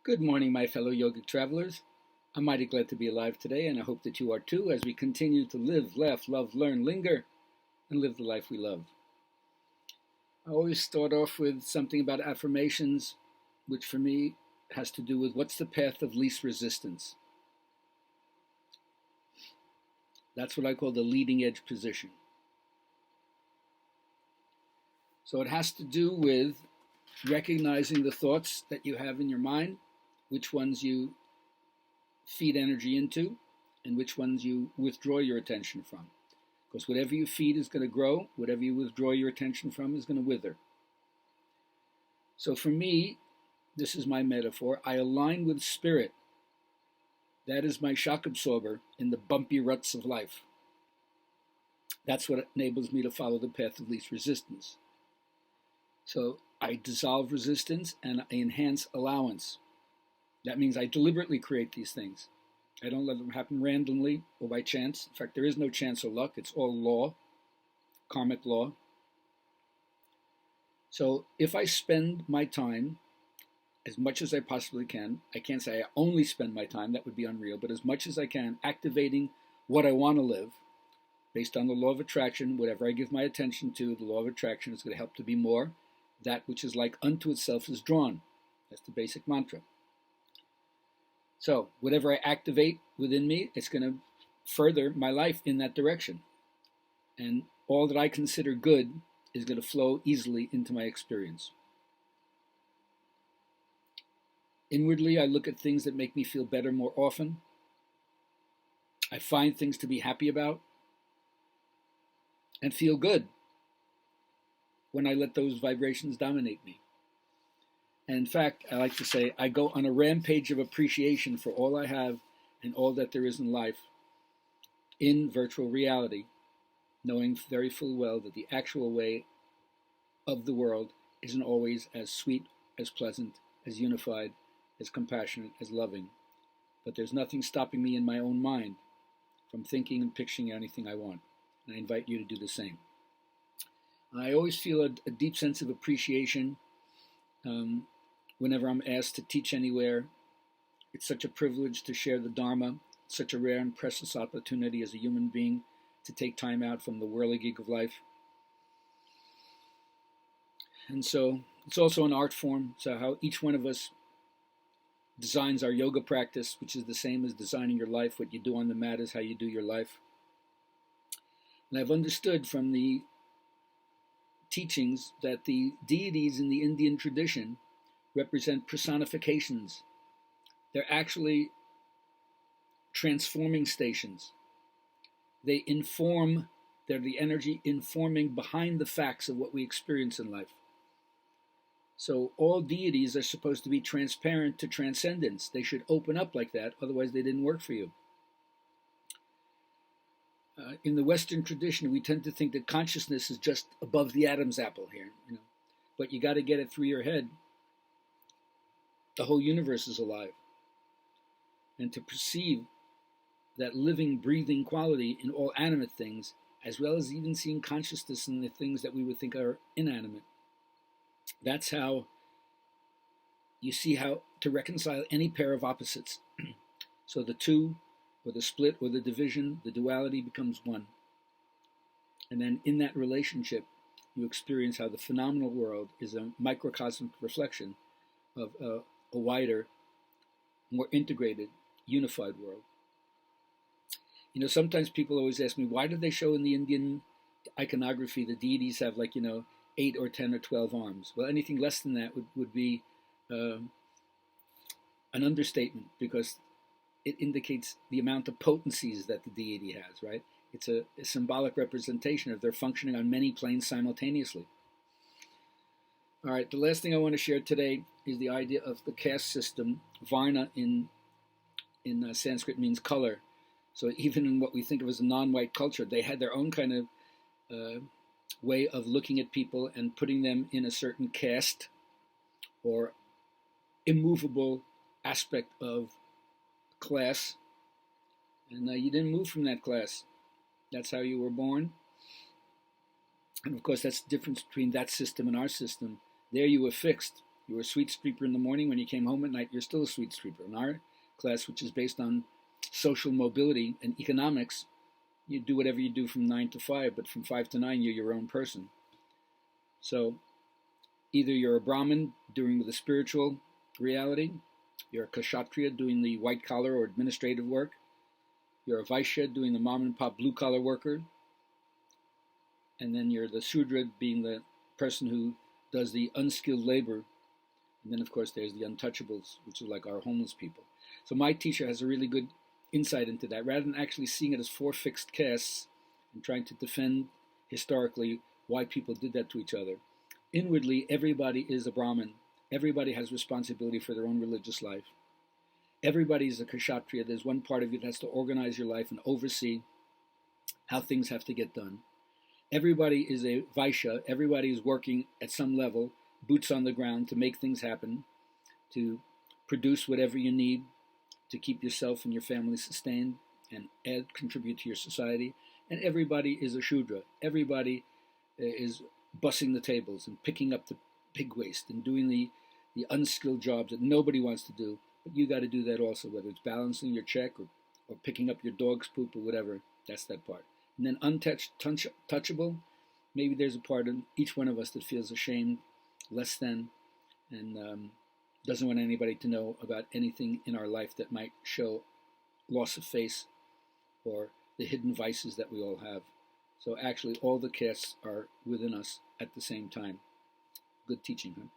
Good morning, my fellow yogic travelers. I'm mighty glad to be alive today, and I hope that you are too as we continue to live, laugh, love, learn, linger, and live the life we love. I always start off with something about affirmations, which for me has to do with what's the path of least resistance. That's what I call the leading edge position. So it has to do with recognizing the thoughts that you have in your mind, which ones you feed energy into, and which ones you withdraw your attention from. Because whatever you feed is going to grow, whatever you withdraw your attention from is going to wither. So for me, this is my metaphor. I align with spirit. That is my shock absorber in the bumpy ruts of life. That's what enables me to follow the path of least resistance. So I dissolve resistance and I enhance allowance. That means I deliberately create these things. I don't let them happen randomly or by chance. In fact, there is no chance or luck. It's all law, karmic law. So if I spend my time as much as I possibly can, I can't say I only spend my time, that would be unreal, but as much as I can, activating what I want to live, based on the law of attraction, whatever I give my attention to, the law of attraction is going to help to be more. That which is like unto itself is drawn. That's the basic mantra. So whatever I activate within me, it's going to further my life in that direction. And all that I consider good is going to flow easily into my experience. Inwardly, I look at things that make me feel better more often. I find things to be happy about and feel good when I let those vibrations dominate me. And in fact, I like to say, I go on a rampage of appreciation for all I have and all that there is in life in virtual reality, knowing very full well that the actual way of the world isn't always as sweet, as pleasant, as unified, as compassionate, as loving. But there's nothing stopping me in my own mind from thinking and picturing anything I want. And I invite you to do the same. I always feel a deep sense of appreciation whenever I'm asked to teach anywhere. It's such a privilege to share the Dharma, such a rare and precious opportunity as a human being to take time out from the whirligig of life. And so it's also an art form, so how each one of us designs our yoga practice, which is the same as designing your life. What you do on the mat is how you do your life. And I've understood from the teachings that the deities in the Indian tradition represent personifications. They're actually transforming stations. They inform, they're the energy informing behind the facts of what we experience in life. So all deities are supposed to be transparent to transcendence. They should open up like that, otherwise they didn't work for you. In the Western tradition, we tend to think that consciousness is just above the Adam's apple here, but you got to get it through your head. The whole universe is alive. And to perceive that living, breathing quality in all animate things, as well as even seeing consciousness in the things that we would think are inanimate. That's how you see how to reconcile any pair of opposites. So the two, or the split, or the division, the duality becomes one. And then in that relationship, you experience how the phenomenal world is a microcosmic reflection of a wider, more integrated, unified world. Sometimes people always ask me, why do they show in the Indian iconography the deities have 8 or 10 or 12 arms? Well, anything less than that would be an understatement, because it indicates the amount of potencies that the deity has, right? It's a symbolic representation of their functioning on many planes simultaneously. All right, the last thing I want to share today is the idea of the caste system. Varna in Sanskrit means color. So even in what we think of as a non-white culture, they had their own kind of way of looking at people and putting them in a certain caste or immovable aspect of class. And you didn't move from that class. That's how you were born. And of course, that's the difference between that system and our system. There you were fixed. You were a sweet sleeper in the morning. When you came home at night, you're still a sweet sleeper. In our class, which is based on social mobility and economics, you do whatever you do from 9 to 5, but from 5 to 9, you're your own person. So either you're a Brahmin doing the spiritual reality, you're a Kshatriya doing the white collar or administrative work, you're a Vaishya doing the mom and pop blue collar worker, and then you're the Shudra being the person who does the unskilled labor. And then, of course, there's the untouchables, which are like our homeless people. So my teacher has a really good insight into that. Rather than actually seeing it as 4 fixed castes and trying to defend historically why people did that to each other, inwardly, everybody is a Brahmin. Everybody has responsibility for their own religious life. Everybody is a Kshatriya. There's one part of you that has to organize your life and oversee how things have to get done. Everybody is a Vaishya. Everybody is working at some level, boots on the ground, to make things happen, to produce whatever you need to keep yourself and your family sustained and contribute to your society. And everybody is a Shudra. Everybody is bussing the tables and picking up the pig waste and doing the unskilled jobs that nobody wants to do. But you got to do that also, whether it's balancing your check or picking up your dog's poop or whatever. That's that part. And then untouched, touchable, maybe there's a part in each one of us that feels ashamed, less than, and doesn't want anybody to know about anything in our life that might show loss of face or the hidden vices that we all have. So actually all the castes are within us at the same time. Good teaching, huh?